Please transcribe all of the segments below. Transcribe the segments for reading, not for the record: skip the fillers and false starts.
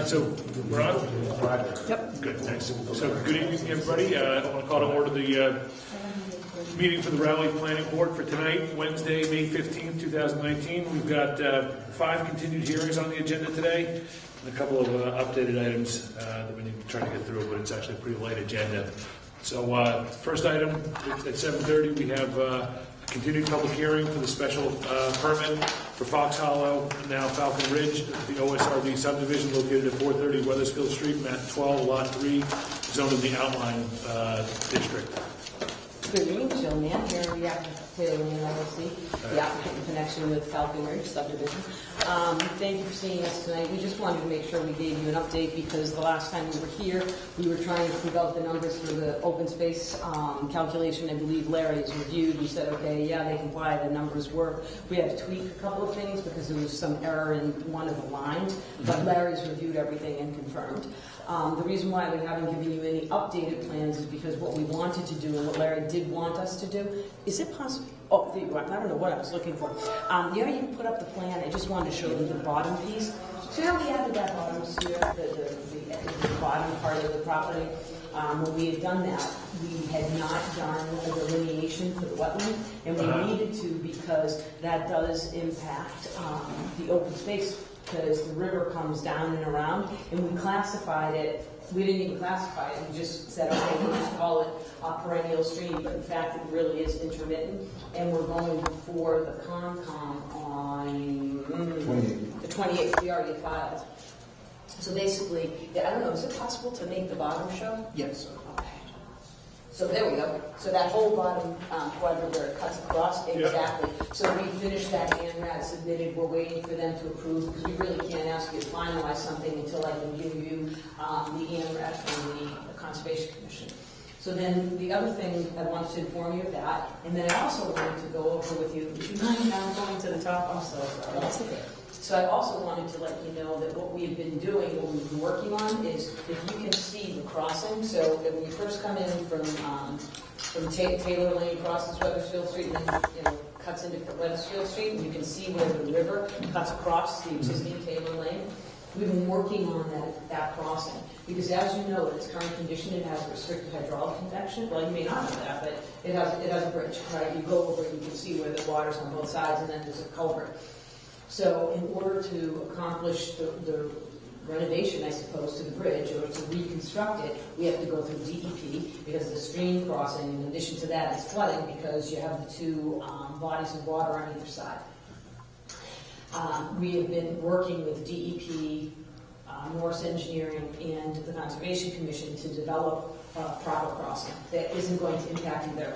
So we're on? Yep. Good, thanks. So good evening, everybody. I want to call to order the meeting for the Raleigh Planning Board for tonight, Wednesday, May 15th, 2019. We've got 5 continued hearings on the agenda today, and a couple of updated items that we need to try to get through, but it's actually a pretty light agenda. So first item, at 7:30, we have a continued public hearing for the special permit for Fox Hollow, now Falcon Ridge, the OSRD subdivision located at 430 Weathersfield Street, map 12, lot 3, zoned in the outline district. Good evening, Jill Mann, here on behalf of Taylor Lane LLC, the applicant in connection with Falcon Ridge subdivision. Thank you for seeing us tonight. We just wanted to make sure we gave you an update because the last time we were here, we were trying to prove out the numbers for the open space calculation. I believe Larry has reviewed. We said, okay, yeah, they comply, the numbers work. We had to tweak a couple of things because there was some error in one of the lines, but Larry's reviewed everything and confirmed. The reason why we haven't given you any updated plans is because what we wanted to do and what Larry did want us to do, is it possible? Oh, there you are. I don't know what I was looking for. Yeah, you can put up the plan. I just wanted to show you the bottom piece. So now we added that bottom sphere, the bottom part of the property. When we had done that, we had not done a delineation for the wetland, and we needed to because that does impact the open space because the river comes down and around, and we classified it. We didn't even classify it. We just said, okay, we'll just call it a perennial stream, but in fact, it really is intermittent. And we're going before the Concom on the 28th. We already filed. So basically, I don't know, is it possible to make the bottom show? Yes. Okay. So there we go. So that whole bottom quadrant where it cuts across, exactly. Yep. So we finished that ANRAD submitted. We're waiting for them to approve because we really can't ask you to finalize something until I can give you the ANRAD from the Conservation Commission. So then the other thing I wanted to inform you of that, and then I also wanted to go over with you. Would you mind now going to the top? I'm so sorry. That's okay. So I also wanted to let you know that what we've been doing, what we've been working on, is if you can see the crossing. So when you first come in from Taylor Lane, crosses Weathersfield Street, and then cuts into Weathersfield Street, and you can see where the river cuts across the existing Taylor Lane. We've been working on that crossing because, as you know, in its current condition, it has restricted hydraulic convection. Well, you may not know that, but it has a bridge, right? You go over it, you can see where the water's on both sides, and then there's a culvert. So in order to accomplish the renovation, I suppose, to the bridge or to reconstruct it, we have to go through DEP because the stream crossing, in addition to that, is flooding because you have the two bodies of water on either side. We have been working with DEP, Morse Engineering, and the Conservation Commission to develop a proper crossing that isn't going to impact either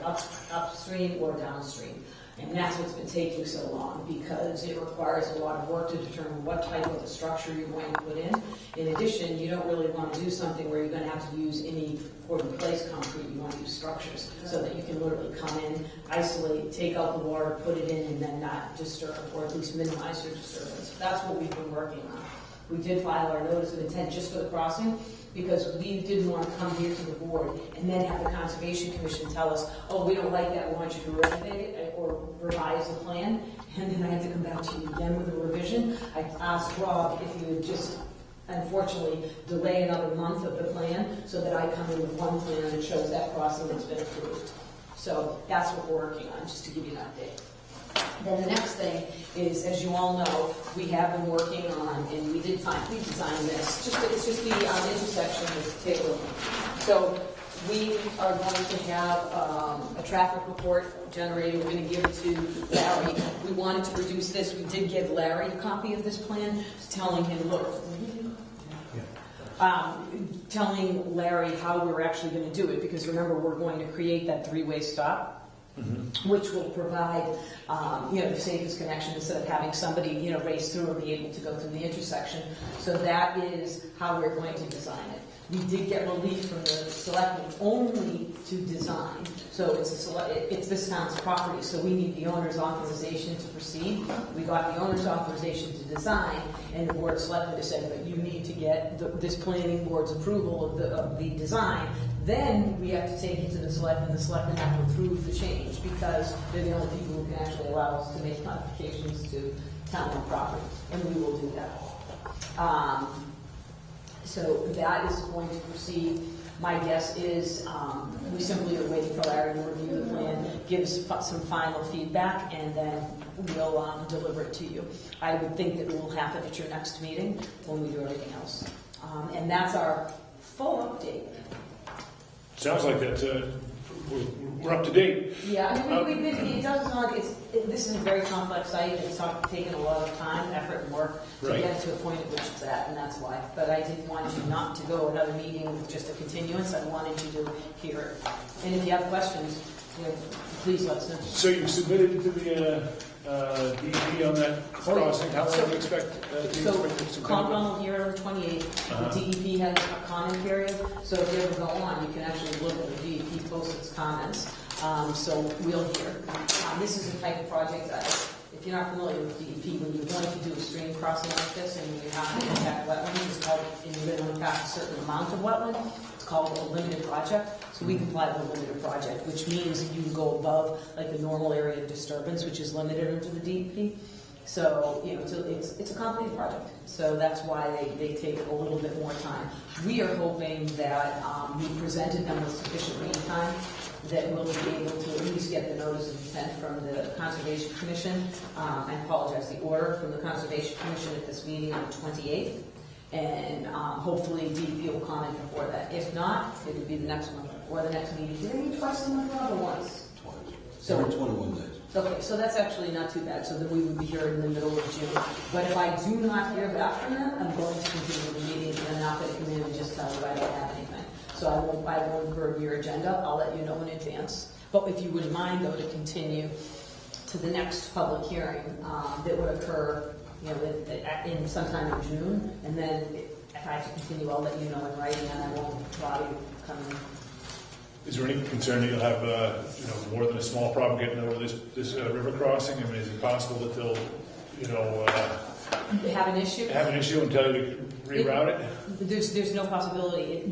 upstream or downstream. And that's what's been taking so long because it requires a lot of work to determine what type of a structure you're going to put in. In addition, you don't really want to do something where you're going to have to use any poured-in-place concrete. You want to use structures so that you can literally come in, isolate, take out the water, put it in, and then not disturb, or at least minimize your disturbance. That's what we've been working on. We did file our notice of intent just for the crossing because we didn't want to come here to the board and then have the Conservation Commission tell us, oh, we don't like that, we want you to renovate it or revise the plan, and then I had to come back to you again with a revision. I asked Rob if he would just, unfortunately, delay another month of the plan so that I come in with one plan that shows that crossing that's been approved. So that's what we're working on, just to give you an update. Then the next thing is, as you all know, we have been working on, and we designed this. It's just the intersection with Taylor. So we are going to have a traffic report generated. We're going to give it to Larry. We wanted to produce this. We did give Larry a copy of this plan, telling him, look, telling Larry how we're actually going to do it, because remember, we're going to create that three-way stop. Which will provide, the safest connection instead of having somebody, race through or be able to go through the intersection. So that is how we're going to design it. We did get relief from the selectmen only to design. So it's this town's property, so we need the owner's authorization to proceed. We got the owner's authorization to design, and the board of selectmen has said that you need to get this planning board's approval of the design. Then we have to take it to the selectmen. The selectmen have to approve the change because they're the only people who can actually allow us to make modifications to town-owned property, and we will do that. So that is going to proceed. My guess is we simply are waiting for Larry to review the plan, give us some final feedback, and then we'll deliver it to you. I would think that it will happen at your next meeting when we do everything else. And that's our full update. Sounds like that we're up to date. Yeah, I mean, it does sound like this is a very complex site. It's taken a lot of time, effort, and work to Right. get to a point at which it's at, and that's why. But I didn't want you not to go another meeting with just a continuance. I wanted you to hear it. And if you have questions, please let us know. So you submitted to the DEP on that crossing. How long do you expect So, to Concom will hear on the 28th. The DEP has a comment period, so if you ever go on, you can actually look at the DEP post its comments. So we'll hear. This is the type of project that, if you're not familiar with DEP, when you're going to do a stream crossing like this and you have to impact wetlands, it's called, and you're going to impact a certain amount of wetland, it's called a limited project. So we comply with a limited project, which means that you can go above like the normal area of disturbance, which is limited under the DEP. So, it's a complicated project. So that's why they take a little bit more time. We are hoping that we presented them with sufficient lead time that we'll be able to at least get the notice of intent from the Conservation Commission. I apologize, the order from the Conservation Commission at this meeting on the 28th. And hopefully DEP will comment before that. If not, it would be the next one or the next meeting. Do they meet twice a month or once? Twice. So, Every 21 days. okay, so that's actually not too bad. So then we would be here in the middle of June. But if I do not hear back from them, I'm going to continue the meeting, and I'm not going to come in and just tell you I don't have anything. So I won't burn your agenda. I'll let you know in advance. But if you wouldn't mind, though, to continue to the next public hearing that would occur, in sometime in June, and then if I have to continue, I'll let you know in writing, and I won't bother you coming. Is there any concern that you'll have, more than a small problem getting over this river crossing? I mean, is it possible that they'll, Have an issue? have an issue and tell you to reroute it? There's no possibility.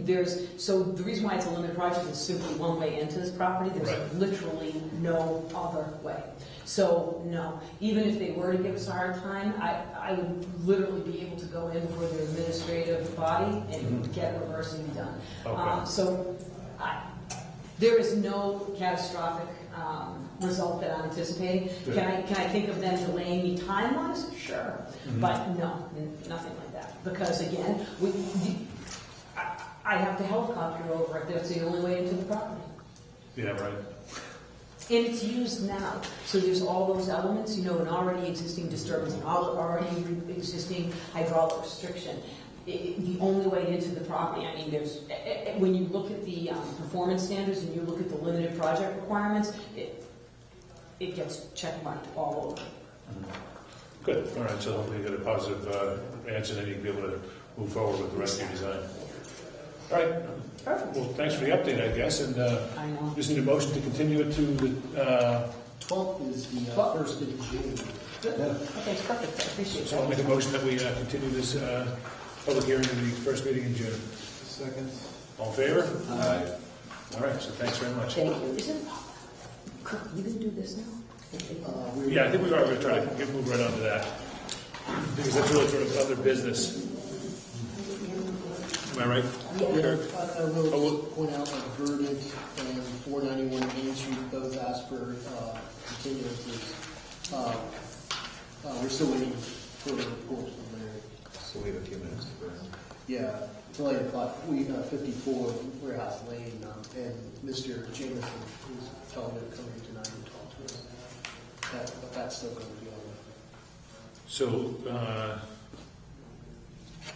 So the reason why it's a limited project is simply one way into this property. There's Right. literally no other way. So no, even if they were to give us a hard time, I would literally be able to go in for the administrative body and get reversing done. Okay. There is no catastrophic result that I'm anticipating. Good. Can I think of them delaying me time-wise? Sure. But no, nothing like that. Because again, I have to helicopter over it. That's the only way into the property. Yeah, right. And it's used now. So there's all those elements, an already existing disturbance, an already existing hydraulic restriction. The only way into the property, I mean, when you look at the performance standards and you look at the limited project requirements, it gets checkmarked all over. Good. All right. So hopefully you get a positive answer, and you can be able to move forward with the rest of your design. All right. Perfect. Well, thanks for the update, I guess. And I know. just need a motion to continue it to the. 12th is the 12th. first of June. Good. Okay, it's perfect. I appreciate So I'll that. make a motion that we continue this public hearing to the first meeting in June. Second. All in favor? Aye. All right. So thanks very much. Thank you. Kirk, you gonna do this now? Yeah, I think we are going to try to move right on to that, because that's really sort of other business. Am I right? Kirk? I will point out that Verdant and 491 Main Street both asked for continuances. We're still waiting for the report from Larry. So we have a few minutes to go. Yeah, it's only o'clock. We 54 Warehouse Lane, and Mr. Jameson is telling me to come here tonight and talk to us. But that's still going to be on. So,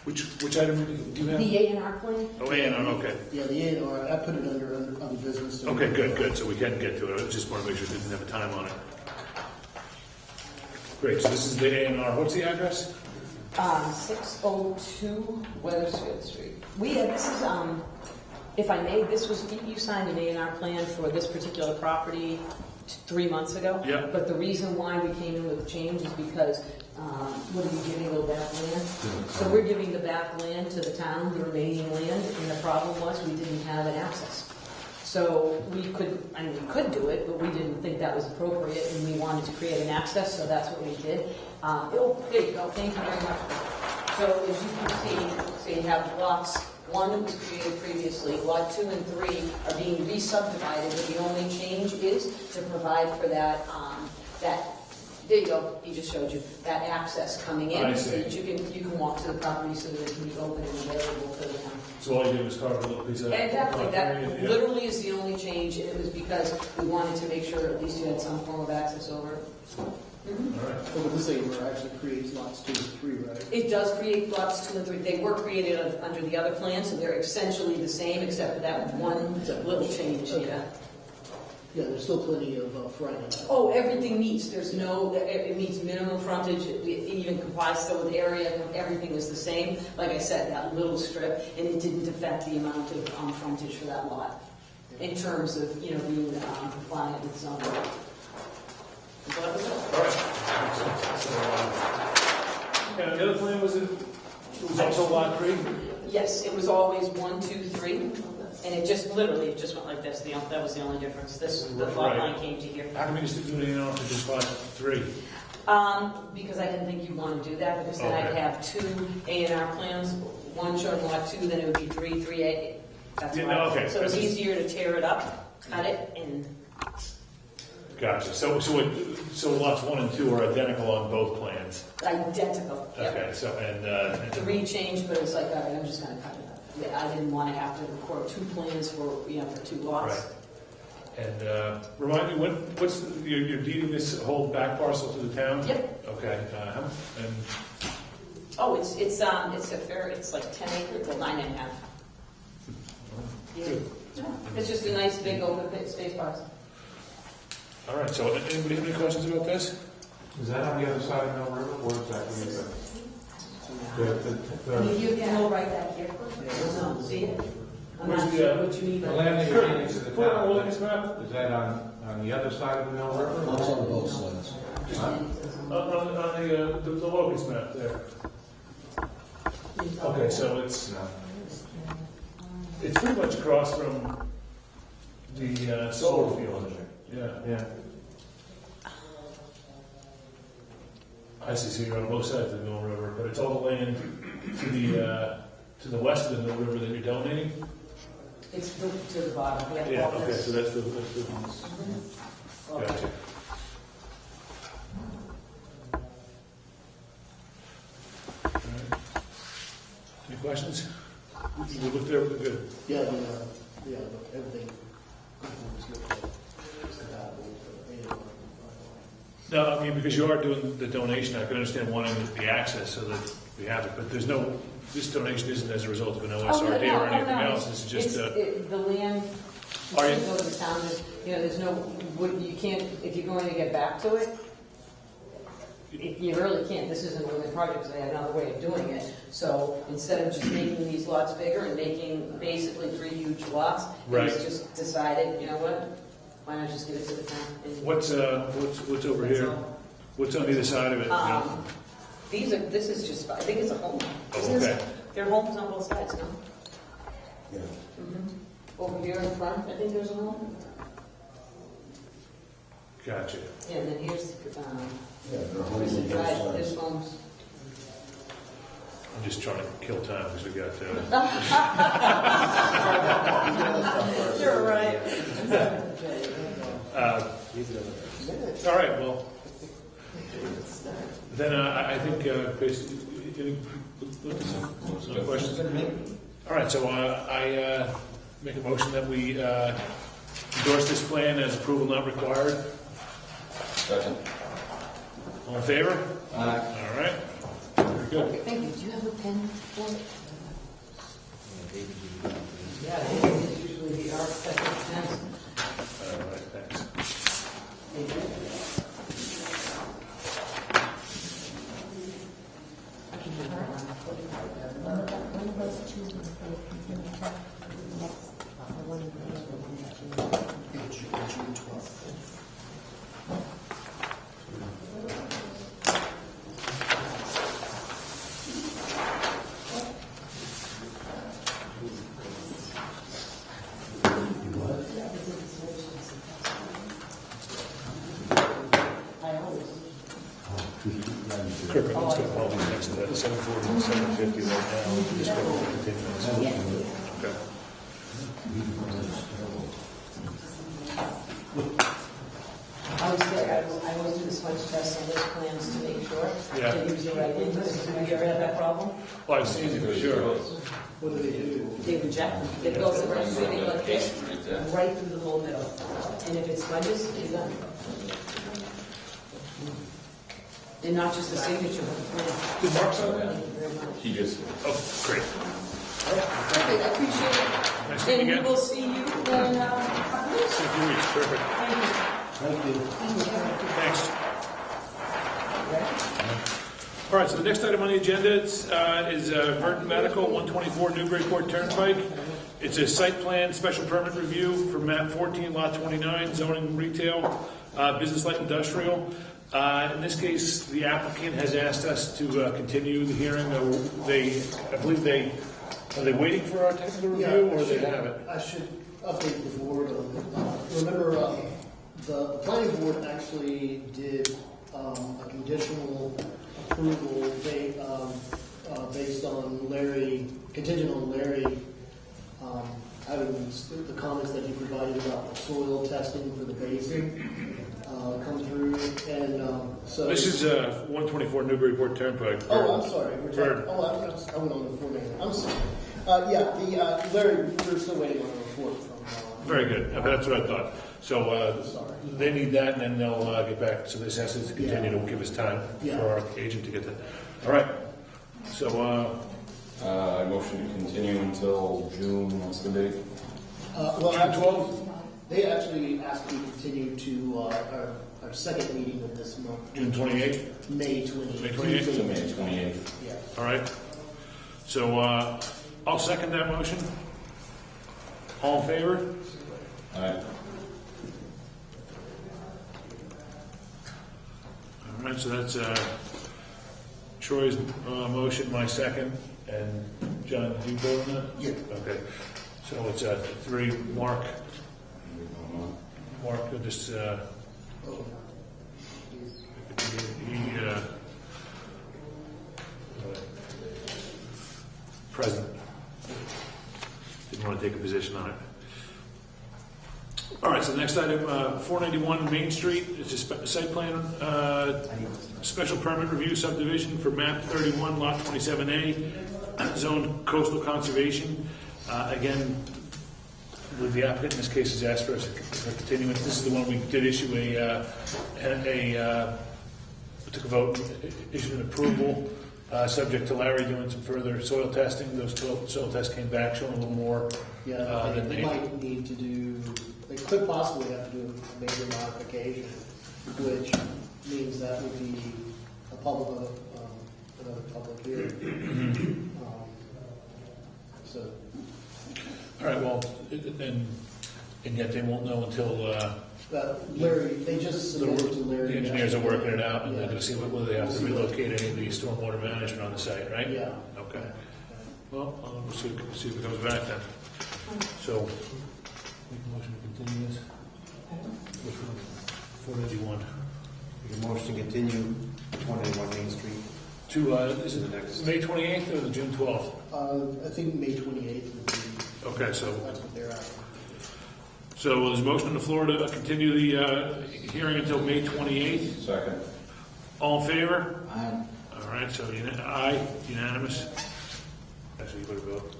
which item do you have? The A&R plan? Oh, A&R, okay. Yeah, the A&R, I put it under other business. Okay, good, so we can get to it. I just want to make sure it didn't have a time on it. Great, so this is the A&R. What's the address? 602 Weathersfield Street. This is, if I may, you signed an A&R plan for this particular property 3 months ago. Yeah. But the reason why we came in with a change is because, what are we giving the back land? So we're giving the back land to the town, the remaining land, and the problem was we didn't have an access. So we could do it, but we didn't think that was appropriate, and we wanted to create an access, so that's what we did. There you go, thank you very much. So as you can see, they have lots, one that was created previously, lot 2 and 3 are being re-subdivided, but the only change is to provide for that, there you go, he just showed you, that access coming in. I So see. that you can walk to the property so that it can be open and available for the town. So all you did was carve a little piece of that. Exactly, that Yeah. literally is the only change, and it was because we wanted to make sure at least you had some form of access over. All right. Oh, but this thing actually creates lots 2 and 3, right? It does create lots 2 and 3. They were created under the other plan, so they're essentially the same, except for that one little change, yeah. Yeah, there's still plenty of frontage. Oh, everything meets, there's no, it meets minimum frontage, it even complies still with area, everything is the same. Like I said, that little strip, and it didn't affect the amount of frontage for that lot, in terms of, being compliant with zoning. So that was it. All right. Makes sense. So, and the other plan was it was also lot 3? Yes, it was always 1, 2, 3, and it just literally it just went like this. That was the only difference. The lot line came to here. How come you just didn't do anything else to just lot 3? Because I didn't think you'd want to do that, because then I'd Okay. have 2 A&R plans, one showing lot 2, then it would be 3, 3A. That's Yeah, why. no, okay. So it's easier to tear it up, cut it, and Gotcha. So lots 1 and 2 are identical on both plans. identical. Yep. Okay. So and 3 changed, but it's like, all right, I'm just going to cut it up. Yeah, I didn't want to have to record 2 plans for 2 lots. Right. And remind me, what's you're deeding this whole back parcel to the town? Yep. Okay. And Oh, it's a fair. It's like 10 acres, well 9.5. Yeah. It's just a nice big open space parcel. all right. So anybody have any questions about this? Is that on the other side of Mill River, or exactly is I mean, you can go right back here. No, see it? I'm Where's not the, sure what you mean the by land that Sure. you're deeding to the Put it on town? Williams map. Is that on the other side of the Mill River? Lots on both sides. On the Locust map there. Okay, so it's pretty much across from the solar field. Yeah. Yeah. I see. So you're on both sides of the Mill River, but it's all the land to the west of the Mill River that you're donating. It's to the bottom. Yeah. all Okay. this. So that's the. Okay. Gotcha. All right. Any questions? You looked there. Good. Yeah, everything conforms with it's compatible with the A&R. No, I mean, because you are doing the donation, I can understand wanting the access so that we have it, but this donation isn't as a result of an OSRD or anything else, this is just, the land, Are you- you go to the town, there's no, you can't, if you're going to get back to it, you really can't, this isn't really a project, because they have another way of doing it. So instead of just making these lots bigger and making basically 3 huge lots, Right. it's just decided, you know what, why not just give it to the town? And what's over that's here? all. What's on either side of it? you know? This is just, I think it's a home. Oh, Isn't this- okay. There are homes on both sides, no? Yeah. Over here in front, I think there's a home. Gotcha. Yeah, and then here's, Yeah, there are homes here's the on both drive, sides. there's homes. I'm just trying to kill time because we got, You're right. all right, well, then I think, basically, any questions? All right, so I make a motion that we endorse this plan as approval not required. Second. All in favor? All right, very good. Thank you. Do you have a pen for it? Yeah, it's usually the architect's pen. All right, thanks. Thank you. June 12th. I always. Kirk, I'm just going to call these next to that 740 and 750 right now. Just go over continuance. Okay. I was there, I always do the smudge test on those plans to make sure Yeah. that he was the right invoice. Have you ever had that problem? Well, I've seen it for sure. What do they do? They reject them. They go right through like this, right through the whole middle. And if it smudges, you're done. They're not just a signature, but a plan. Did Mark sign that? Thank you very much. He just. Oh, great. Okay, I appreciate it. Nice to meet And you we again. will see you in a couple weeks. See you in 2 weeks. Perfect. Thank you. Thank you. Thanks. All right, so the next item on the agenda is Merton Medical, 124 Newburyport Turnpike. It's a site plan special permit review for map 14, lot 29, zoning retail, business light industrial. In this case, the applicant has asked us to continue the hearing. I believe are they waiting for our technical review, or they have it? I should update the board on it. Remember, the planning board actually did a conditional approval based on Larry, contingent on Larry having the comments that he provided about the soil testing for the basin come through, and so. This is 124 Newburyport Turnpike. Oh, I'm sorry. Bird. I went on the 4 name. I'm sorry. Larry, we're still waiting on a report from. Very good. That's what I thought. So Sorry. they need that, and then they'll get back. So this has to continue to give us time Yeah. for our agent to get that. All right. So I motion to continue until June, what's the date? Well, June actually, 12th? they actually asked me to continue to our second meeting of this month. June 28th. May 28th. May 28th? To May 28th. Yeah. All right. So I'll second that motion. All in favor? Aye. All right. So that's Troy's motion, my second, and John, did you vote on that? Yeah. Okay. So it's 3. Mark, you'll just Oh, he present. Didn't want to take a position on it. All right, so the next item, 491 Main Street, it's a site plan, special permit review subdivision for map 31, lot 27A, zone coastal conservation. Again, with the applicant in this case has asked for us for continuance. This is the one we did issue we took a vote, issued an approval, subject to Larry doing some further soil testing. Those soil tests came back showing a little more Yeah, than they might need to do, they could possibly have to do a major modification, which means that would be a public, another public hearing. So, All right, well, and yet they won't know until Larry, they just submitted to Larry. the engineers are working it out, and they're Yeah. going to see whether they have to relocate any of the stormwater management on the site, right? Yeah. Okay. Well, we'll see if it comes back then. So, make a motion to continue this. Which one? 491. Make a motion to continue 21 Main Street. To, is The it next. May 28th or the June 12th? I think May 28th would be, Okay, so, that's what they're at. so there's a motion on the floor to continue the hearing until May 28th. Second. All in favor? Aye. All right, so aye, unanimous. Actually, you better vote.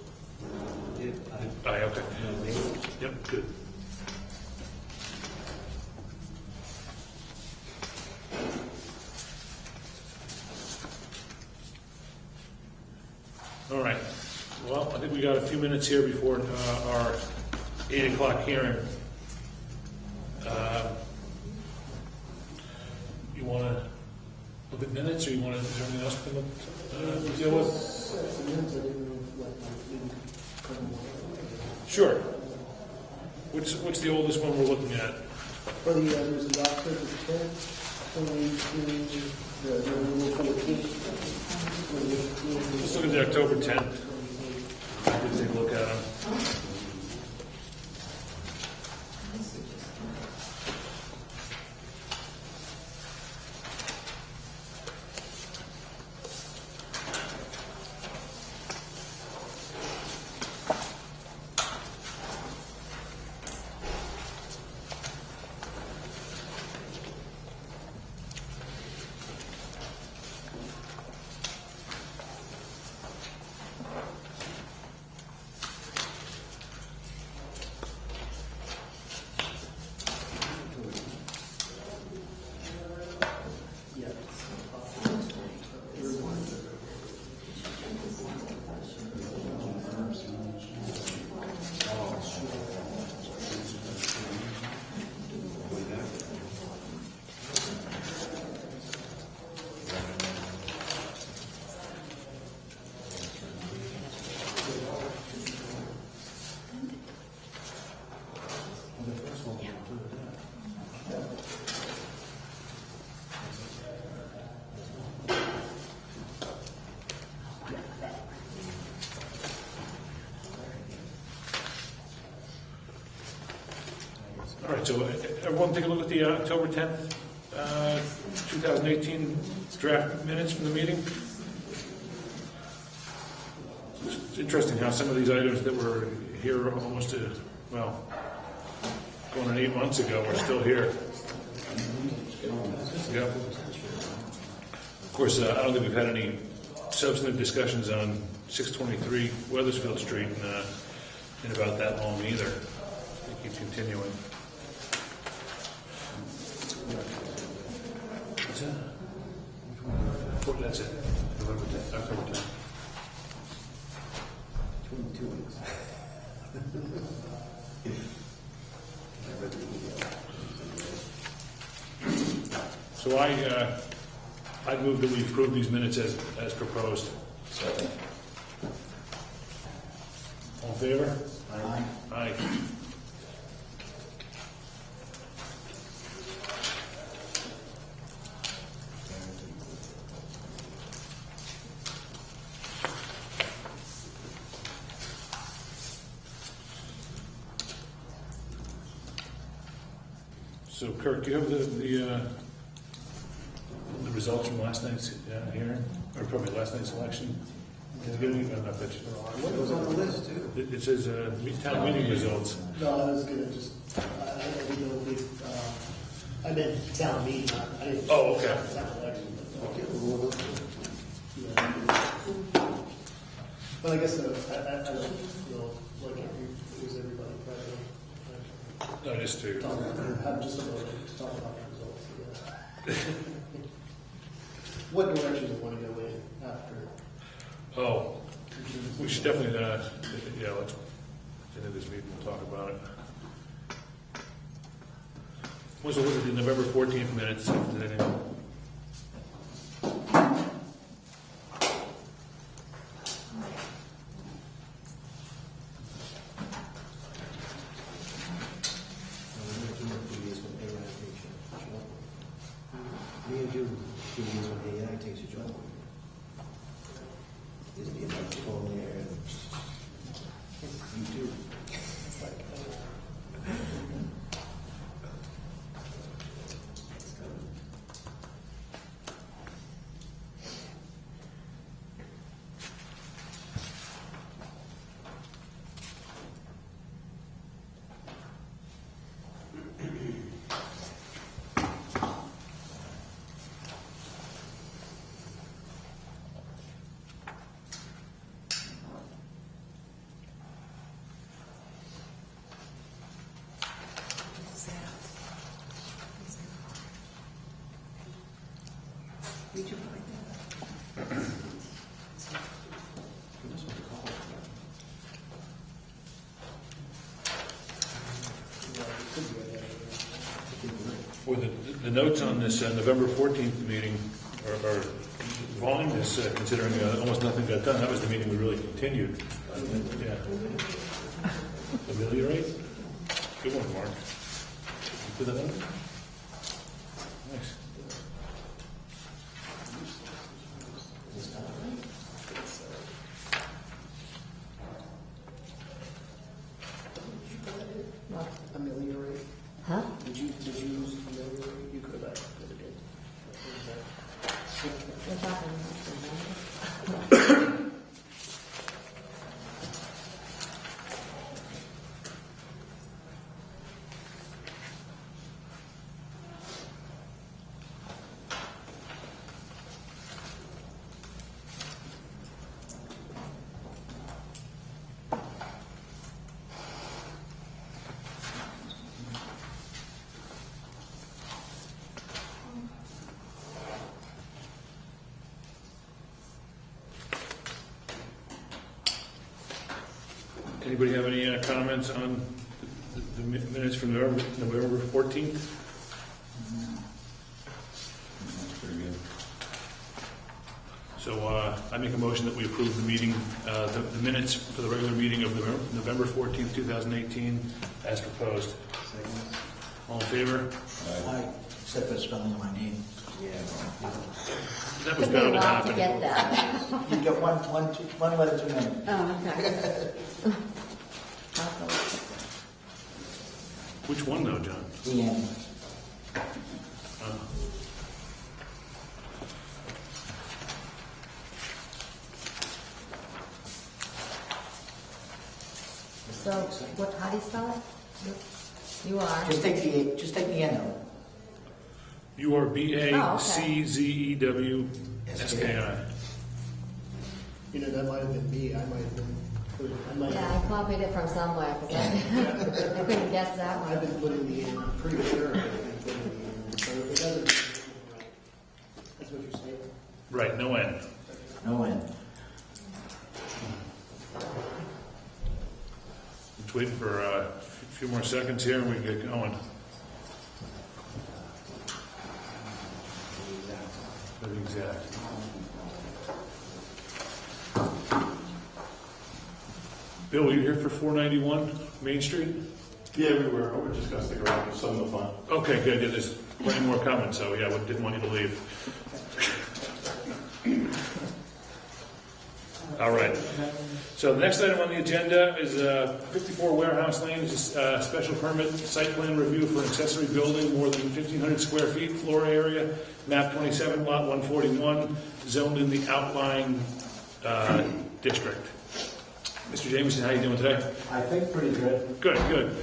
Aye, okay. Yep, good. All right. Well, I think we got a few minutes here before our 8 o'clock hearing. You want to look at minutes, or you want to, is there anything else to deal with? Sometimes I didn't know what, maybe a couple more. Sure. What's the oldest one we're looking at? For the, there's the October 10th, 2018, the November 14th, 2018. Let's look at the October 10th. We'll take a look at them. All right, so everyone take a look at the October 10th, 2018 draft minutes from the meeting. It's interesting how some of these items that were here almost, well, going on 8 months ago, are still here. Yep. Of course, I don't think we've had any substantive discussions on 623 Weathersfield Street in about that long either. It keeps continuing. What's that? Which one? That's it. November 10th, October 10th. 22 weeks. So I'd move that we approve these minutes as proposed. Second. All in favor? Aye. Aye. So Kirk, do you have the results from last night's hearing, or probably last night's election? Did you get any? I don't know if that's. It was on the list, too. It says town meeting results. No, that was good, just, I didn't know if we, I meant town meeting, I didn't. Oh, okay. Town election, but, Okay, we'll look. yeah. But I guess, I don't feel like it was everybody present. No, just to. I'm just about to talk about the results, I guess. What direction do you want to go in after? Oh, we should definitely, yeah, let's, end of this meeting, we'll talk about it. Let's look at the November 14th minutes. Is there anything? Me and you, 2 years when AI takes your job. Just be like phone there and you too. It's like, where'd you find that? You must want to call it. Or the notes on this November 14th meeting are voluminous, considering almost nothing got done. That was the meeting we really continued. Yeah. Ameliorate? Good one, Mark. You put that on? Nice. Ameliorate? Huh? Did you use ameliorate? You could have actually put it in. We're talking Anybody have any comments on the minutes from November 14th? That's pretty good. So I make a motion that we approve the meeting, the minutes for the regular meeting of November 14th, 2018, as proposed. Second. All in favor? Aye. Except for spelling my name. Yeah. That was Took me a bound to while to happen. get that. You get one letter too many. Oh, okay. I'll go with Which one though, John? The end. So, what, how do you spell it? You are? Just take the end of it. You are BACZEWSKI. You know, that might have been me, I might have been, Yeah, I copied it from somewhere, because I couldn't guess that I've one. been putting the in, I'm pretty sure I've been putting the in, so it doesn't, that's what you're saying? Right, no end. No end. Just waiting for a few more seconds here and we can get going. Very exact. Bill, were you here for 491 Main Street? Yeah, we were. We just got to stick around for some of the fun. Okay, good. Yeah, there's plenty more coming, so yeah, we didn't want you to leave. All right. So the next item on the agenda is 54 Warehouse Lane, is a special permit site plan review for an accessory building more than 1,500 square feet, floor area, map 27, lot 141, zoned in the outlying district. Mr. Jameson, how you doing today? I think pretty good. Good, good.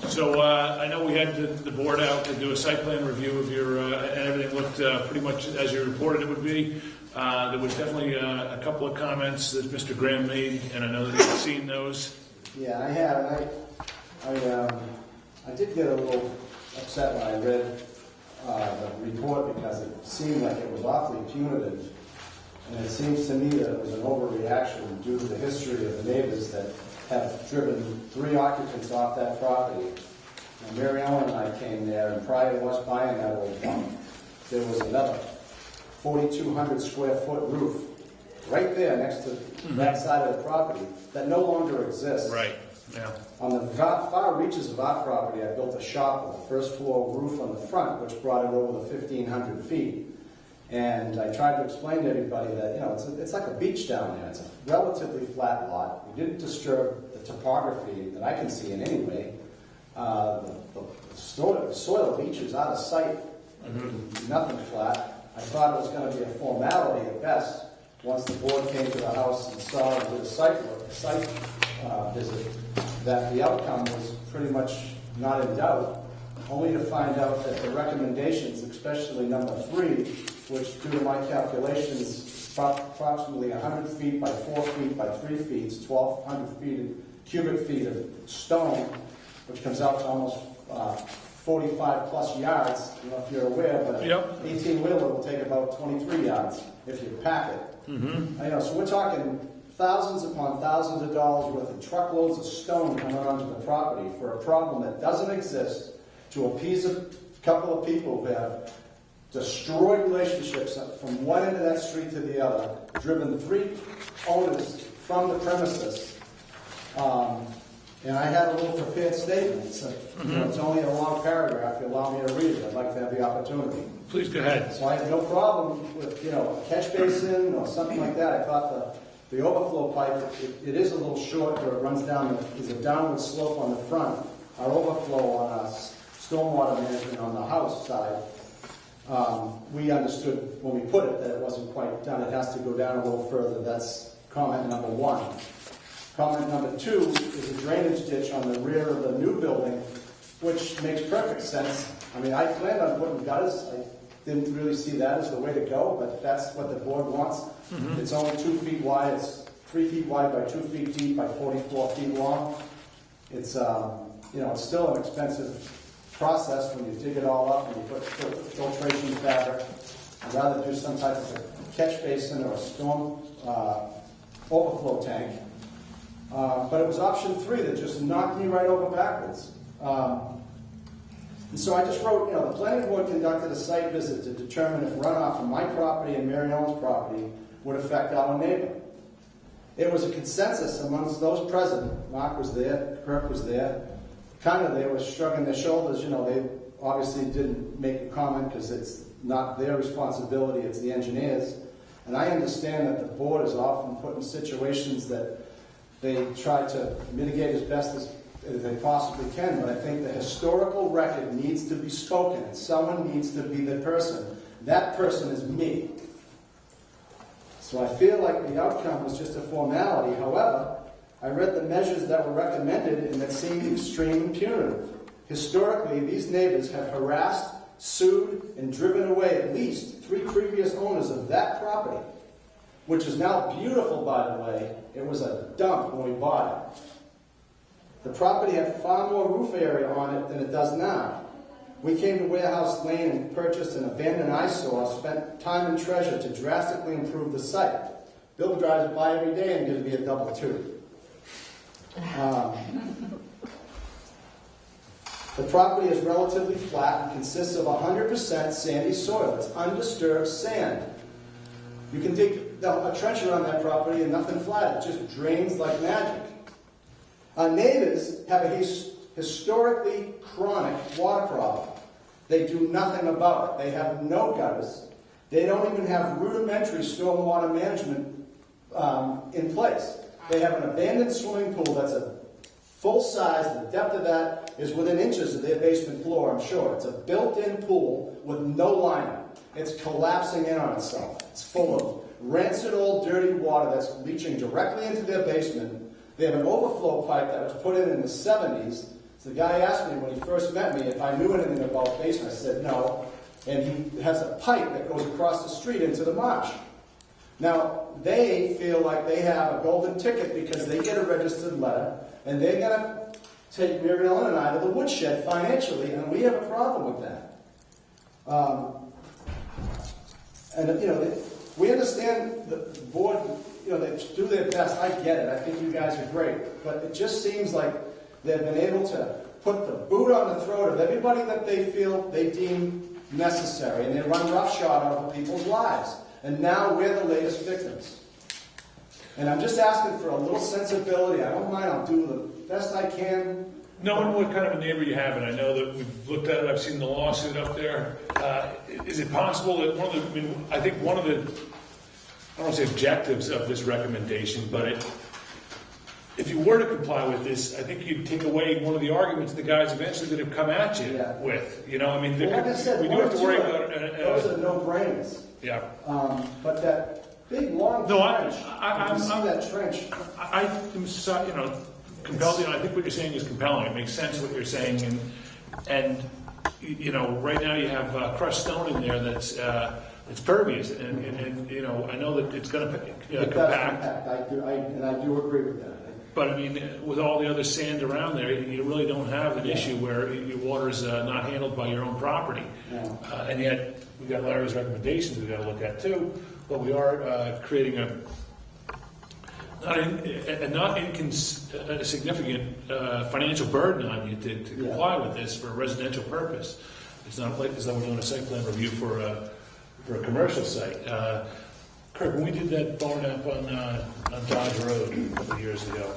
So I know we had the board out to do a site plan review of your, and everything looked pretty much as you reported it would be. There was definitely a couple of comments that Mr. Graham made, and I know that you've seen those. Yeah, I have, and I did get a little upset when I read the report because it seemed like it was awfully punitive. And it seems to me that it was an overreaction due to the history of the neighbors that have driven 3 occupants off that property. And Mary Ellen and I came there, and prior to us buying that old one, there was another 4,200 square foot roof right there next to that side of the property that no longer exists. Right, yeah. On the far reaches of our property, I built a shop with a first floor roof on the front, which brought it over the 1,500 feet. And I tried to explain to everybody that, you know, it's like a beach down there. It's a relatively flat lot. We didn't disturb the topography that I can see in any way. The soil beaches out of sight, nothing flat. I thought it was going to be a formality at best. Once the board came to the house and saw and did a site visit, that the outcome was pretty much not in doubt, only to find out that the recommendations, especially number 3, which due to my calculations, approximately 100 feet by 4 feet by 3 feet, 1,200 cubic feet of stone, which comes out to almost 45 plus yards. I don't know if you're aware, but an 18-wheeler will take about 23 yards if you pack it. You know, so we're talking thousands upon thousands of dollars worth of truckloads of stone coming onto the property for a problem that doesn't exist, to appease a couple of people who have destroyed relationships from one end of that street to the other, driven 3 owners from the premises. And I had a little prepared statement. So, you know, it's only a long paragraph. If you allow me to read it, I'd like to have the opportunity. Please go ahead. So I had no problem with, you know, a catch basin or something like that. I thought the overflow pipe, it is a little short where it runs down, there's a downward slope on the front. Our overflow on our stormwater management on the house side, we understood when we put it that it wasn't quite done. It has to go down a little further. That's comment number 1. Comment number 2 is a drainage ditch on the rear of the new building, which makes perfect sense. I mean, I planned on putting gutters. I didn't really see that as the way to go, but that's what the board wants. It's only 2 feet wide. It's 3 feet wide by 2 feet deep by 44 feet long. It's, you know, it's still an expensive process when you dig it all up and you put filtration fabric. I'd rather do some type of a catch basin or a storm overflow tank. But it was option 3 that just knocked me right over backwards. And so I just wrote, you know, the planning board conducted a site visit to determine if runoff from my property and Mary Ellen's property would affect our neighbor. It was a consensus amongst those present. Mark was there, Kirk was there. Kind of they were shrugging their shoulders, you know, they obviously didn't make a comment because it's not their responsibility, it's the engineers. And I understand that the board is often put in situations that they try to mitigate as best as they possibly can, but I think the historical record needs to be spoken, and someone needs to be the person. That person is me. So I feel like the outcome was just a formality. However, I read the measures that were recommended, and that seemed extreme and punitive. Historically, these neighbors have harassed, sued, and driven away at least 3 previous owners of that property, which is now beautiful, by the way. It was a dump when we bought it. The property had far more roof area on it than it does now. We came to Warehouse Lane and purchased an abandoned eyesore, spent time and treasure to drastically improve the site. Bill drives by every day and gives me a double toot. The property is relatively flat and consists of 100% sandy soil. It's undisturbed sand. You can dig a trench around that property and nothing flat. It just drains like magic. Our neighbors have a historically chronic water problem. They do nothing about it. They have no gutters. They don't even have rudimentary stormwater management in place. They have an abandoned swimming pool that's a full size. The depth of that is within inches of their basement floor, I'm sure. It's a built-in pool with no liner. It's collapsing in on itself. It's full of rancid old dirty water that's leaching directly into their basement. They have an overflow pipe that was put in the 70s. So the guy asked me when he first met me if I knew anything about basement. I said no. And he has a pipe that goes across the street into the marsh. Now, they feel like they have a golden ticket because they get a registered letter, and they're going to take Mary Ellen and I to the woodshed financially, and we have a problem with that. We understand the board, they do their best. I get it. I think you guys are great. But it just seems like they've been able to put the boot on the throat of everybody that they feel they deem necessary, and they run roughshod over people's lives. And now we're the latest victims. And I'm just asking for a little sensibility. I don't mind. I'll do the best I can. Knowing what kind of a neighbor you have, and I know that we've looked at it, I've seen the lawsuit up there, is it possible that I think one of the, I don't want to say objectives of this recommendation, but if you were to comply with this, I think you'd take away one of the arguments the guy's eventually going to come at you with. Like I said, we do have to worry about those are no-brainers. Yeah. But that big long trench, you see that trench. I'm compelled. I think what you're saying is compelling. It makes sense what you're saying, and right now you have crushed stone in there that's it's pervious, and I know that it's going to compact. I do agree with that. But I mean, with all the other sand around there, you really don't have an issue where your water's not handled by your own property. No. And yet, we've got Larry's recommendations we've got to look at too. But we are creating a not insignificant financial burden on you to comply with this for a residential purpose. It's not like as though we're doing a site plan review for a commercial site. Kirk, when we did that barn up on Dodge Road a couple of years ago,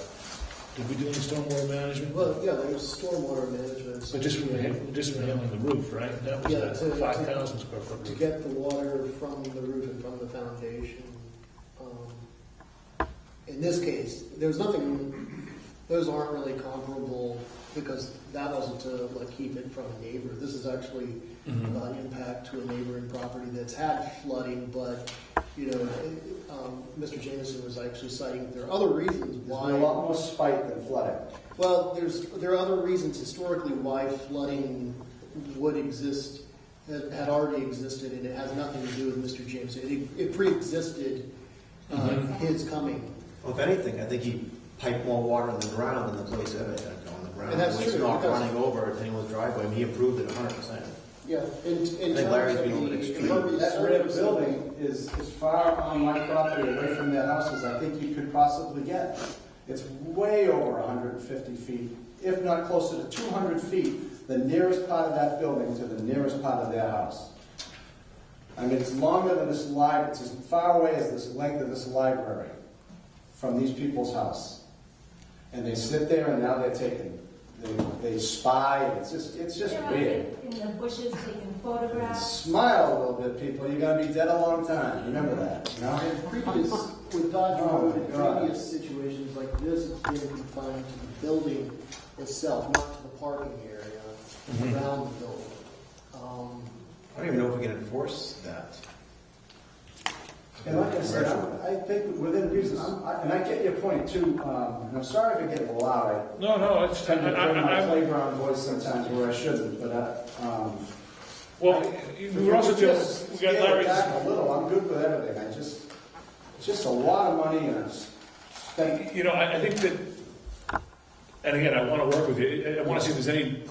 did we do any stormwater management? Well, yeah, there was stormwater management. But just from handling the roof, right? That was 5,000 square foot to roof. get the water from the roof and from the foundation. In this case, there was nothing. Those aren't really comparable because that wasn't to keep it from a neighbor. This is actually an impact to a neighboring property that's had flooding, but Mr. Jameson was actually citing there are other reasons why. There's a lot more spite than flooding. Well, there are other reasons historically why flooding would exist, had already existed, and it has nothing to do with Mr. Jameson. It pre-existed his coming. Well, if anything, I think he piped more water in the ground than the place ever had on the ground. And that's it's true, not because- running over anyone's driveway, and he approved it 100%. Yeah, in think Larry's being a little bit extreme. That red building is as far on my property away from their house as I think you could possibly get. It's way over 150 feet, if not closer to 200 feet, the nearest part of that building to the nearest part of their house. I mean, it's longer than this library. It's as far away as this length of this library from these people's house. And they sit there and now they're taking, they spy. It's just weird. In the bushes, taking photographs. Smile a little bit, people. You're going to be dead a long time. Remember that. You know? In With Dodge Oh, Road, in my God. previous situations like this, it's been confined to the building itself, not to the parking area around the building. I don't even know if we can enforce that. And like I said, I think within reason, and I get your point too, and I'm sorry if I get loud. No, I it's, tend to put my I, playground voice sometimes where I shouldn't, but well, we're also dealing, we got scale it Larry's. back a little, I'm good with everything, it's just a lot of money and it's spent. You know, I think that, and again, I want to work with you. I want to see if there's any,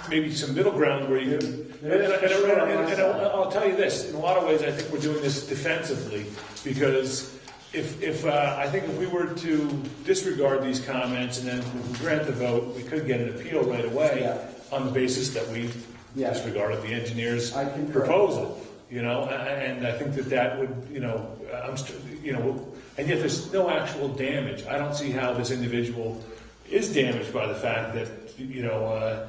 maybe some middle ground where you can. And I'll tell you this: in a lot of ways, I think we're doing this defensively because if I think if we were to disregard these comments and then grant the vote, we could get an appeal right away on the basis that we disregarded the engineer's proposal. You know, and I think that would, you know, and yet there's no actual damage. I don't see how this individual is damaged by the fact that, you know,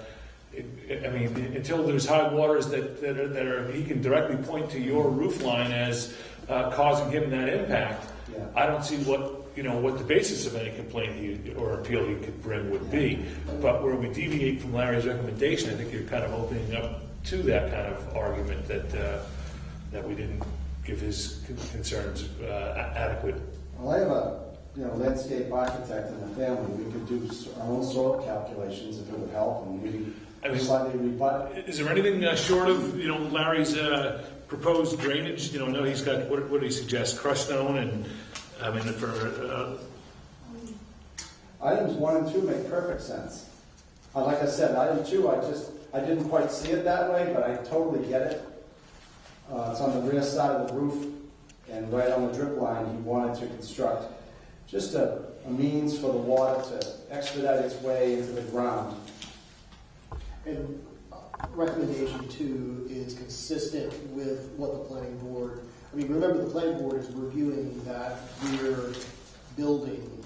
I mean, until there's high waters that are, he can directly point to your roof line as causing him that impact. Yeah. I don't see what the basis of any complaint or appeal he could bring would be. But where we deviate from Larry's recommendation, I think you're kind of opening up to that kind of argument that we didn't give his concerns adequate. Well, I have a landscape architect in the family. We could do our own soil calculations if it would help, and maybe slightly rebut. Is there anything short of Larry's proposed drainage? I know he's got what do he suggest? Crushed stone, and I mean for items 1 and 2 make perfect sense. Like I said, item 2, I didn't quite see it that way, but I totally get it. It's on the rear side of the roof, and right on the drip line, he wanted to construct just a means for the water to expedite its way into the ground. And recommendation 2 is consistent with what the planning board, I mean, remember the planning board is reviewing that rear building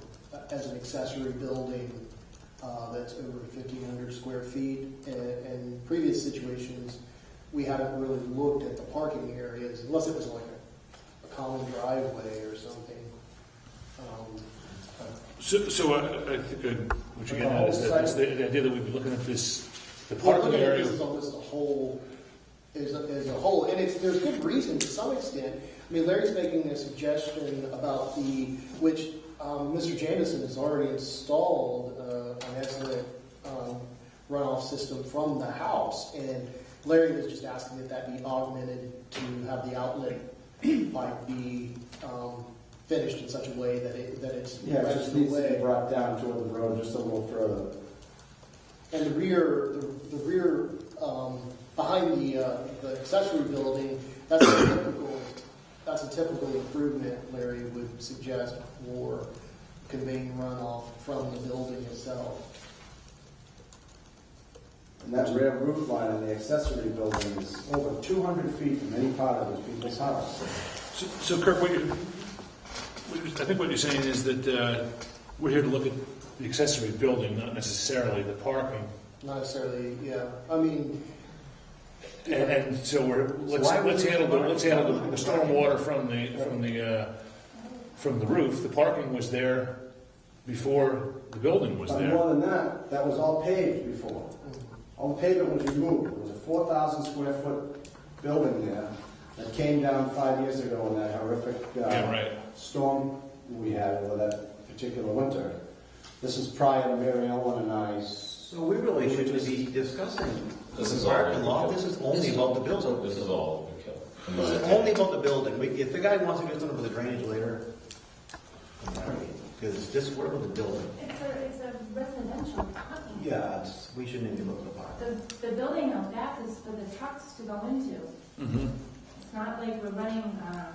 as an accessory building that's over 1,500 square feet. And in previous situations, we haven't really looked at the parking areas, unless it was like a common driveway or something. So I think what you're getting at is that the idea that we'd be looking at the parking area. This is almost a whole, is a whole, and there's good reason to some extent. I mean, Larry's making a suggestion about which Mr. Jamison has already installed an excellent runoff system from the house, and Larry was just asking that be augmented to have the outlet pipe be finished in such a way that it's it just needs to be brought down toward the road just a little further. And the rear behind the accessory building, that's a typical improvement Larry would suggest for conveying runoff from the building itself. And that rear roof line in the accessory building is over 200 feet from any part of those people's house. So Kirk, I think what you're saying is that we're here to look at the accessory building, not necessarily the parking. Not necessarily, yeah. I mean, and so let's handle the stormwater from the roof. The parking was there before the building was But there. more than that was all paved before. All the pavement was removed. It was a 4,000 square foot building there that came down 5 years ago in that horrific storm we had over that particular winter. This is prior to Mary Ellen and I. So we really shouldn't be discussing This is the all parking lot. overkill. This is only about the building. This is all overkill. This is only about the building. If the guy wants to do something with the drainage later, because just work with the building. It's a residential parking. Yeah, we shouldn't even look at the parking. The building out back is for the trucks to go into. Mm-hmm. It's not like we're running, a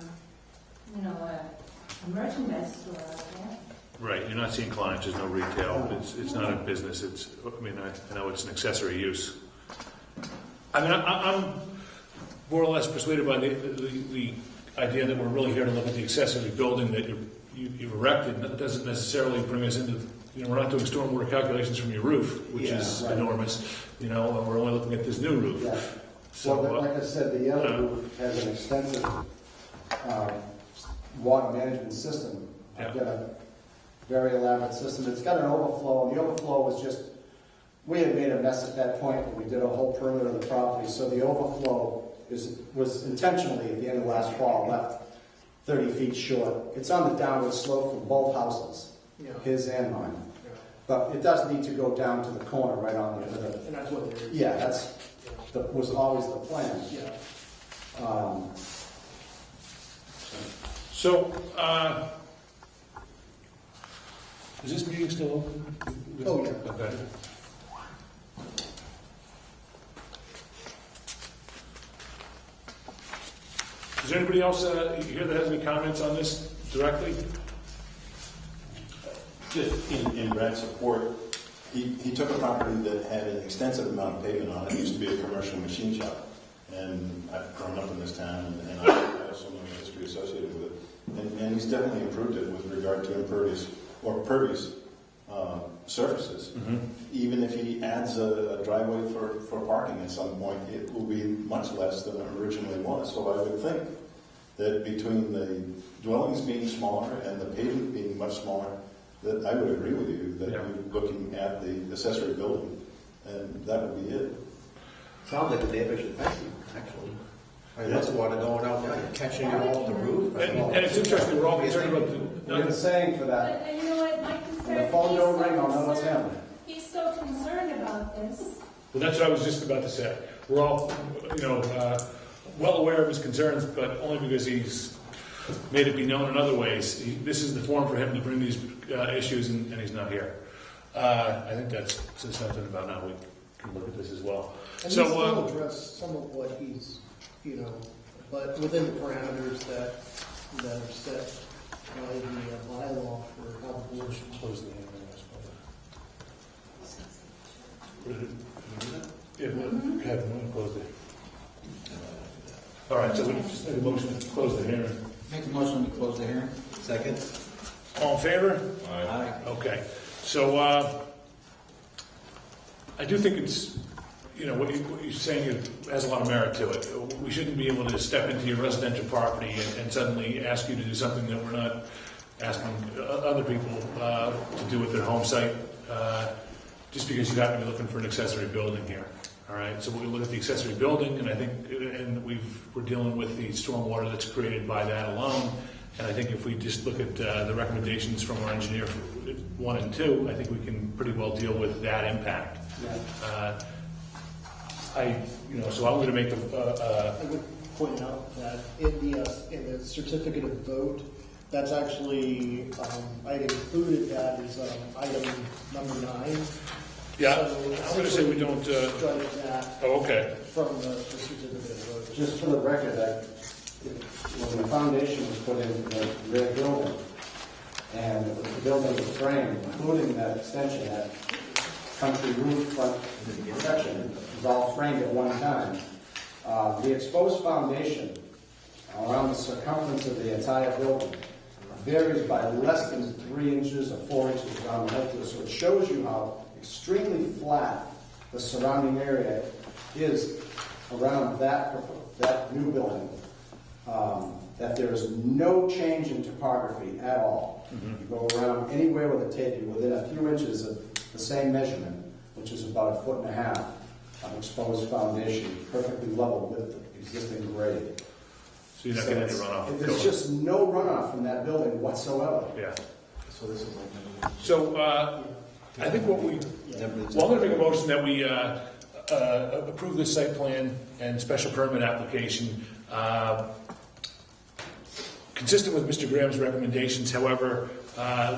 merchandise store out there. Right, you're not seeing clients, there's no retail, it's not a business, I know it's an accessory use. I mean, I'm more or less persuaded by the idea that we're really here to look at the accessory building that you've erected. That doesn't necessarily bring us into, we're not doing stormwater calculations from your roof, which is enormous, and we're only looking at this new roof. Yeah. So, well, like I said, the other roof has an extensive water management system I've got a very elaborate system. It's got an overflow, and the overflow was just, we had made a mess at that point when we did a whole perimeter of the property, so the overflow was intentionally, at the end of last fall, left 30 feet short. It's on the downward slope from both houses, his and mine. Yeah. But it does need to go down to the corner right on the other. And that's what they're. Yeah, was always the plan. Yeah. So, is this meeting still open? Oh, yeah. Okay. Is there anybody else here that has any comments on this directly? Just in Brad's support, he took a property that had an extensive amount of pavement on it. It used to be a commercial machine shop. And I've grown up in this town, and I have so much history associated with it. And he's definitely improved it with regard to impervious or pervious surfaces. Mm-hmm. Even if he adds a driveway for parking at some point, it will be much less than it originally was. So I would think that between the dwellings being smaller and the pavement being much smaller, that I would agree with you that Yeah. you're looking at the accessory building, and that would be it. Sounds like the neighbor should thank you, actually. I mean, that's water going out there, catching it all the roof. And it's interesting, we're all concerned about We've been saying for that. But you know what, my When concern. the phone he's don't so ring, I'll know it's concerned- him. He's so concerned about this. Well, that's what I was just about to say. We're all, well aware of his concerns, but only because he's made it be known in other ways. This is the forum for him to bring these issues, and he's not here. I think that says something about how we can look at this as well. And So, he still addressed some of what he's, but within the parameters that are set by the bylaw for how the board should. Close the hearing, Yeah, we'll close it. All right, so we just make a motion to close the hearing. Make a motion to close the hearing. Second. All in favor? Aye. Okay, so I do think it's, what you're saying has a lot of merit to it. We shouldn't be able to step into your residential property and suddenly ask you to do something that we're not asking other people to do with their home site, just because you happen to be looking for an accessory building here. All right, so we look at the accessory building, and I think, we're dealing with the stormwater that's created by that alone. And I think if we just look at the recommendations from our engineer for 1 and 2, I think we can pretty well deal with that impact. Yeah. So I'm going to make I would point out that in the certificate of vote, that's actually, I included that as item number 9. Yeah, So I'm going to say we don't. strike that Oh, okay. from the certificate of vote. Just for the record, that when the foundation was put in the rear building, and the building was framed, including that extension, that country roof front section, was all framed at one time. The exposed foundation around the circumference of the entire building varies by less than 3 inches or 4 inches around the height, so it shows you how extremely flat the surrounding area is around that new building, that there is no change in topography at all. You go around anywhere with a tape, you're within a few inches of the same measurement, which is about 1.5 feet of exposed foundation, perfectly level with the existing grade. So you're not getting any runoff. There's just no runoff from that building whatsoever. Yeah. So this is like. So I think I'm going to make a motion that we approve this site plan and special permit application consistent with Mr. Graham's recommendations. However,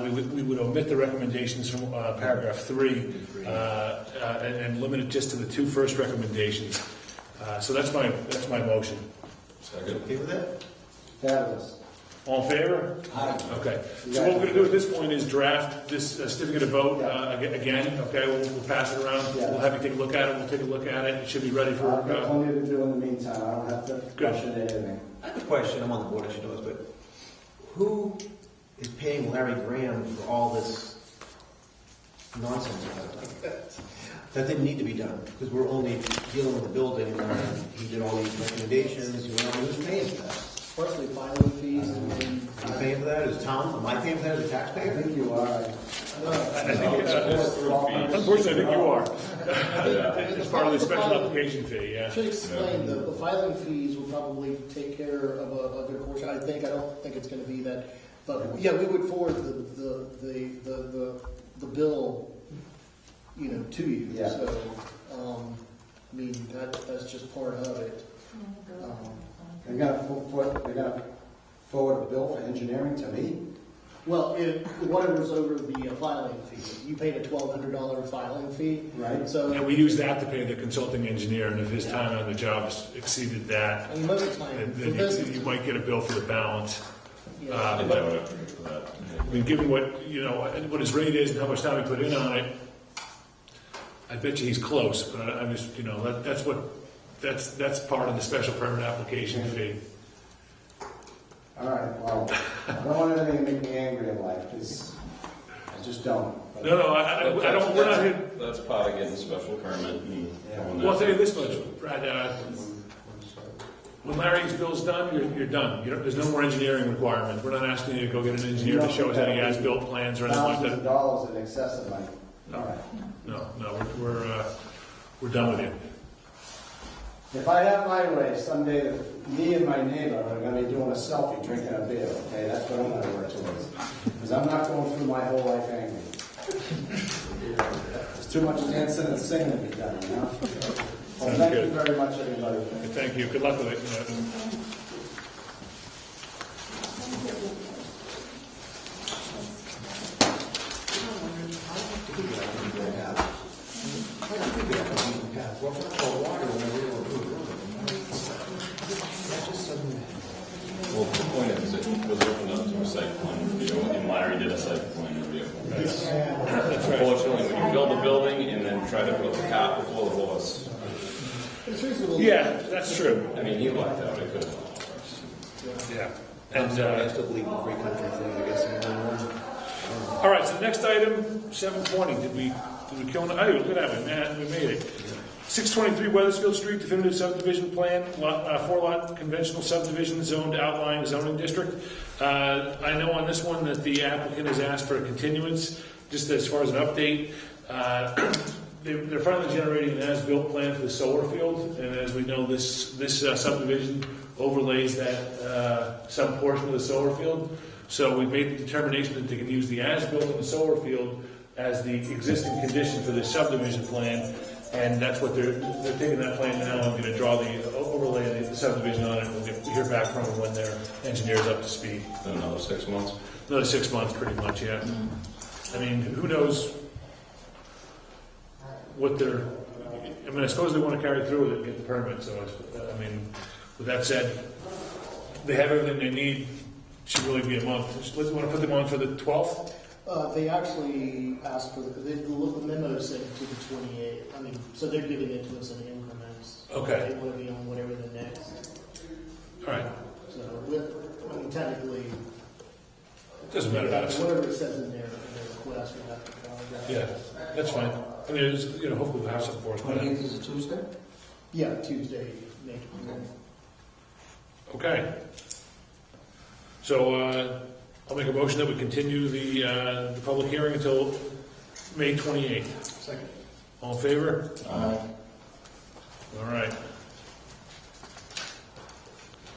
we would omit the recommendations from paragraph 3 and limit it just to the 2 first recommendations. So that's my motion. Second. Okay with that? Fabulous. All in favor? Aye. Okay. So what we're going to do at this point is draft this certificate of vote again. Okay, we'll pass it around. Yeah. We'll have you take a look at it. We'll take a look at it. It should be ready for. I've got plenty to do in the meantime. I don't have to Good. question anything. I have a question, I'm on the board, I should know this, but who is paying Larry Graham for all this nonsense that didn't need to be done? Because we're only dealing with the building, and he did all these recommendations, who's paying for that? partially filing fees and then. Am I paying for that as town? Am I paying for that as a I taxpayer? think you are. I think, unfortunately, I think you are. It's part of the special application fee, yeah. I should explain, the filing fees will probably take care of a good portion, I think. I don't think it's gonna be that, but, yeah, we would forward the bill, to you. Yeah. So, I mean, that's just part of it. They're gonna forward a bill for engineering to me? Well, whatever's over the filing fee, you paid a $1,200 filing fee. Right. So. And we use that to pay the consulting engineer, and if his time on the job has exceeded that, I mean, most of the time, for then this, you might get a bill for the balance. yeah. I would have to pay for that. I mean, given what, what his rate is and how much time he put in on it, I bet you he's close, but I'm just, that's part of the special permit application fee. All right, well, I don't want anything to make me angry in life, because I just don't. No, I don't, we're not here. That's part of getting a special permit. And Well, I'll tell you this much, Brad, when Larry's bill's done, you're done. There's no more engineering requirements. We're not asking you to go get an engineer to show us any as-built plans or anything like Thousands of that. dollars in excess of money. All right. No, we're done with you. If I have my way, someday me and my neighbor are gonna be doing a selfie drinking a beer, okay? That's what I'm gonna work towards. Because I'm not going through my whole life angry. There's too much dancing and singing to be done, Well, Sounds thank good. you very much, everybody. Thank you. Good luck with it. Well, the point is, it was opened up to a site plan review, and Larry did a site plan review. That's right. Unfortunately, when you build a building and then try to put the cart before the horse, Yeah, that's true. I mean, he lucked out, it could have gone worse. Yeah. And And, I still believe in free country thing, I guess. all right, so next item, 720. Did we kill it? Oh, look at that, man, we made it. 623 Weathersfield Street, definitive subdivision plan, four-lot conventional subdivision, zoned outline zoning district. I know on this one that the applicant has asked for a continuance, just as far as an update. They're finally generating an as-built plan for the solar field, and as we know, this subdivision overlays that some portion of the solar field. So we've made the determination that they can use the as-built in the solar field as the existing condition for the subdivision plan, and that's what they're taking that plan now and going to draw the overlay of the subdivision on it. We'll hear back from them when their engineer's up to speed. Then another 6 months. Another 6 months, pretty much, yeah. I mean, who knows what they're, I suppose they want to carry through with it and get the permit, so, with that said, they have everything they need, should really be a month. Want to put them on for the 12th? They actually asked for, the memo said to the 28th, so they're giving it to us in increments. Okay. They want to be on whatever the next, All right, so, technically. doesn't matter to us. Whatever it says in their request, we have to follow that. Yeah, that's fine. Hopefully we'll have some for us. by then. Is it Tuesday? Yeah, Tuesday, May 29th. Okay. So, I'll make a motion that we continue the public hearing until May 28th. Second. All in favor? All right.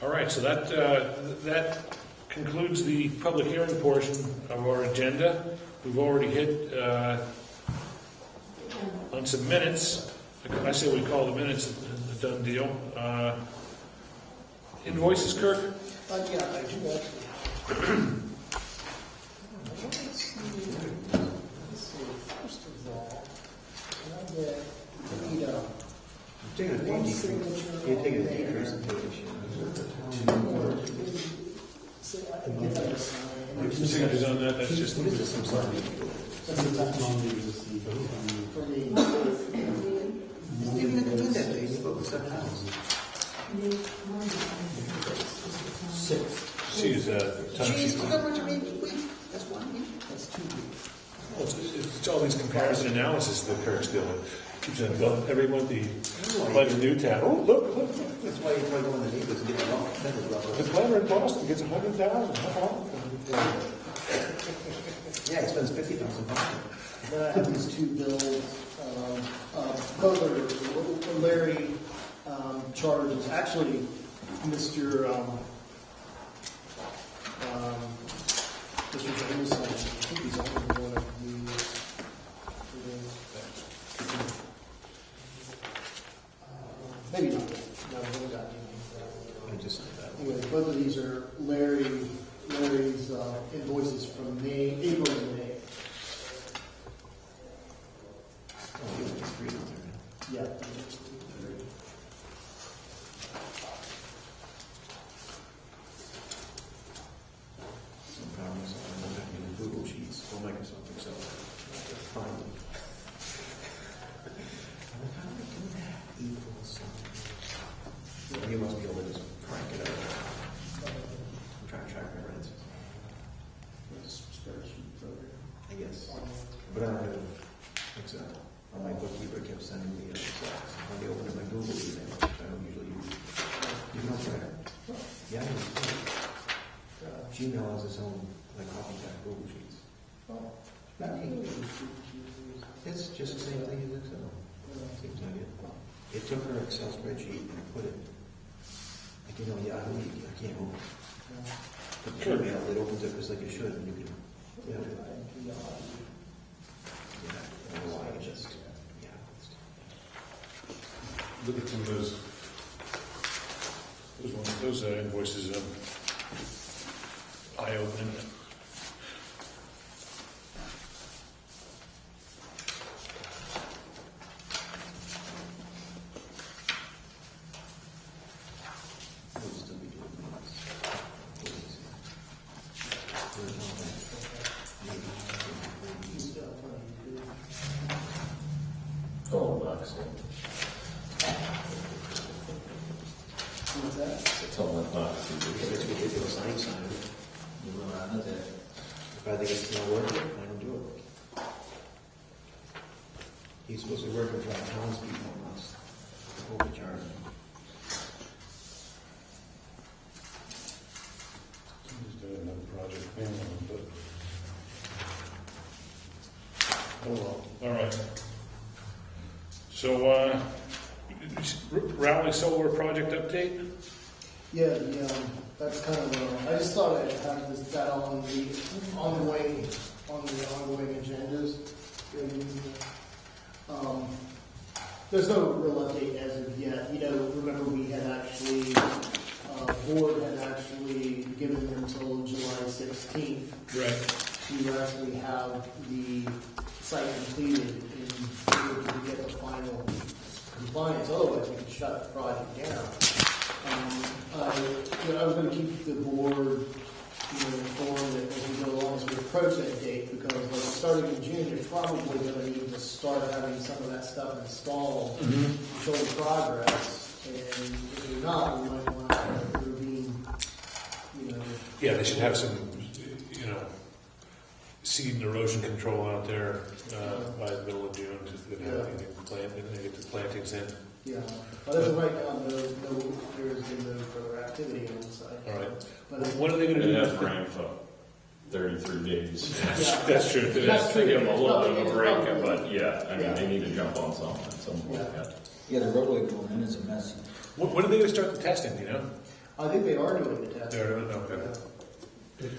All right, so that concludes the public hearing portion of our agenda. We've already hit on some minutes. I say we call the minutes a done deal. Invoices, Kirk? Yeah, I do actually. Let's see, first of all, I need Taking a one decrease. signature. You're taking a decrease in So I can get that to sign. Some signatures on that, that's just... What is this, I'm sorry? That's the testimony for the. Even if you do that, they spoke with 7,000. 6. See, is time Geez, sheet. look how much I made this week. That's 1 week. That's 2 weeks. Well, it's all these comparison analysis that Kirk's doing. Everyone, the pledge of Newtown. Oh, look. That's why you probably go in the neighbors and get a lot of The planner in Boston gets 100,000. Yeah, he spends $50,000. Then I have these two bills, both are Larry charges. Actually, Mr. Jameson, I think he's only one of these. Maybe not. No, we haven't got anything. I just said that. Anyway, both of these are Larry's invoices from April and May. Oh, you just read it there. Yeah. Some problems I'm looking in Google Sheets or Microsoft Excel. Finally. How do I do that? Equals something. Yeah, you must be able to just crank it out. I'm trying to track my rents. Spreadsheet program. I guess. But I don't have Excel. My bookkeeper kept sending me Excel. So when I open my Google email, which I don't usually use, you can open it. Yeah, I use it. Gmail has its own like copycat Google Sheets. It's just the same thing as Excel. Seems like it. It took her Excel spreadsheet and put it, like, Yahoo, I can't open it. But the email, it opens up just like it should, and you can, yeah, I don't know why, it just, yeah. Look at some of those invoices, eye-opening. We'll still be doing this. Where's all that? Oh, bucks. What's that? Tell them not to do It's it. ridiculous, I ain't signed it. If I think it's not working, I don't do it. He's supposed to be working for our townspeople, not overcharge them. Just did another project, but. Oh, well, all right. So, Rowley Solar project update? Yeah, that's kind of, I just thought I'd have that on the ongoing agendas. There's no real update as of yet. Remember we had actually, board had actually given them until July 16th Right. to actually have the site completed in order to get the final compliance. Otherwise, we could shut the project down. I was going to keep the board informed as we go along as we approach that date, because like starting in June, you're probably going to need to start having some of that stuff installed to show the progress. And if you're not, we might want to intervene. Yeah, they should have some, seed and erosion control out there by the middle of June to get the plantings in. Yeah, but as of right now, there has been no further activity on the site. All right. But What are they going to It do? has rained for 33 days. That's true. That's true. Give them a little bit of a It's break, probably- but yeah, I mean, Yeah. they need to jump on something at some point. Yeah. Yeah, the roadway going in is a mess. When are they going to start the testing, do you know? I think they are doing the test. They're doing it? Okay. Yeah. The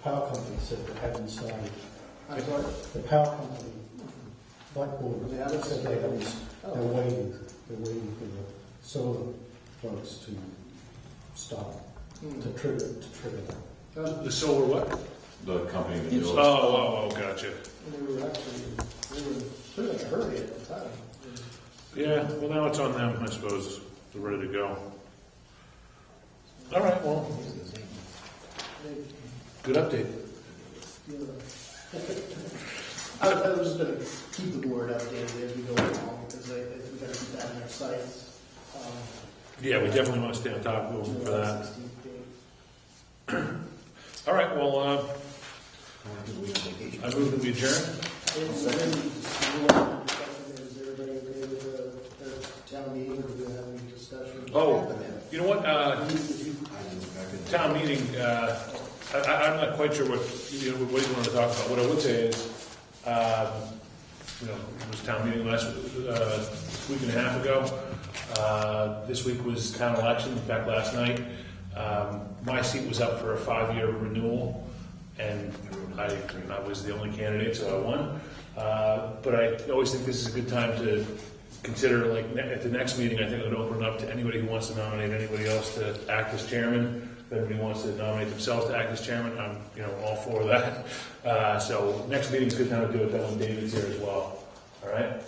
power company said they hadn't started. I'm sorry? The power company, Blackboard, They haven't said they hadn't, they're waiting for the solar folks to start, to trigger that. The solar what? The company that builds. Oh, gotcha. They were pretty much in a hurry at the time. Yeah, well, now it's on them, I suppose. They're ready to go. All right, well, good update. I was just going to keep the board updated as we go along, because we've got to keep that in our sites. Yeah, we definitely want to stay on top of them for that. 16th date. All right, well, I move that we adjourn. Is everybody okay town meeting, I'm not quite sure what you want to talk about. What I would say is, it was town meeting last week and a half ago. This week was town election. In fact, last night, my seat was up for a 5-year renewal, and I was the only candidate, so I won. But I always think this is a good time to consider, like, at the next meeting, I think it would open up to anybody who wants to nominate anybody else to act as chairman. If anybody wants to nominate themselves to act as chairman, I'm all for that. So next meeting's a good time to do it. That when David's here as well. All right.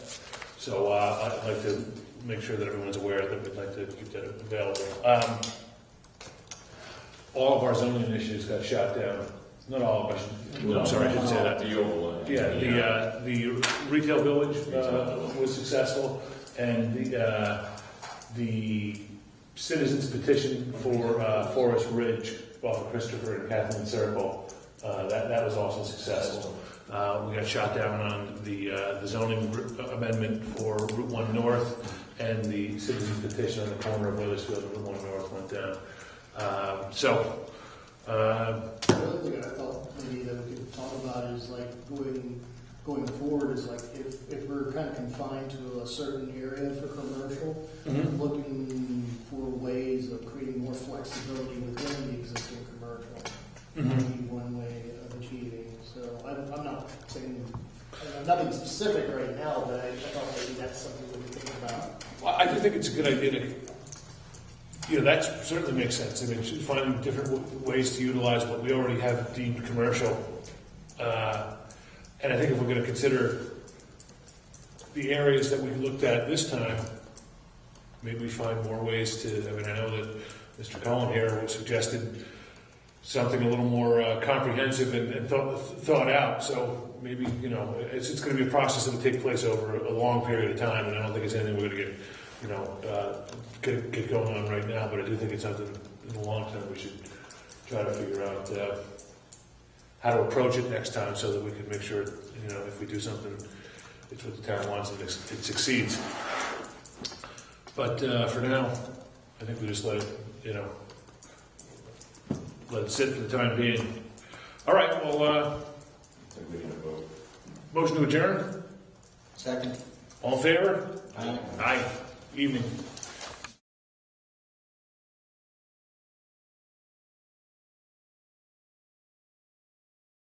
So I'd like to make sure that everyone's aware that we'd like to keep that available. All of our zoning initiatives got shot down. Not all of them. I'm sorry, I didn't say that. The overlay. Yeah, the retail village was successful, and the citizens petition for Forest Ridge off of Christopher and Kathleen Circle, that was also successful. We got shot down on the zoning amendment for Route 1 North, and the citizens petition on the corner of Weathersfield and Route 1 North went down. The other thing I thought maybe that we could talk about is like going forward is like if we're kind of confined to a certain area for commercial, looking for ways of creating more flexibility within the existing commercial. Maybe one way of achieving. So I'm not saying nothing specific right now, but I thought maybe that's something we could think about. Well, I do think it's a good idea to. That certainly makes sense. I mean, finding different ways to utilize what we already have deemed commercial. And I think if we're going to consider the areas that we looked at this time, maybe we find more ways to, I know that Mr. Cohen here suggested something a little more comprehensive and thought out. So maybe, it's going to be a process that will take place over a long period of time, and I don't think it's anything we're going to get going on right now, but I do think it's something in the long term we should try to figure out how to approach it next time so that we can make sure, if we do something, it's what the town wants and it succeeds. But for now, I think we just let it sit for the time being. All right, well, I think we need a vote. Motion to adjourn? Second. All in favor? Aye. Aye. Evening.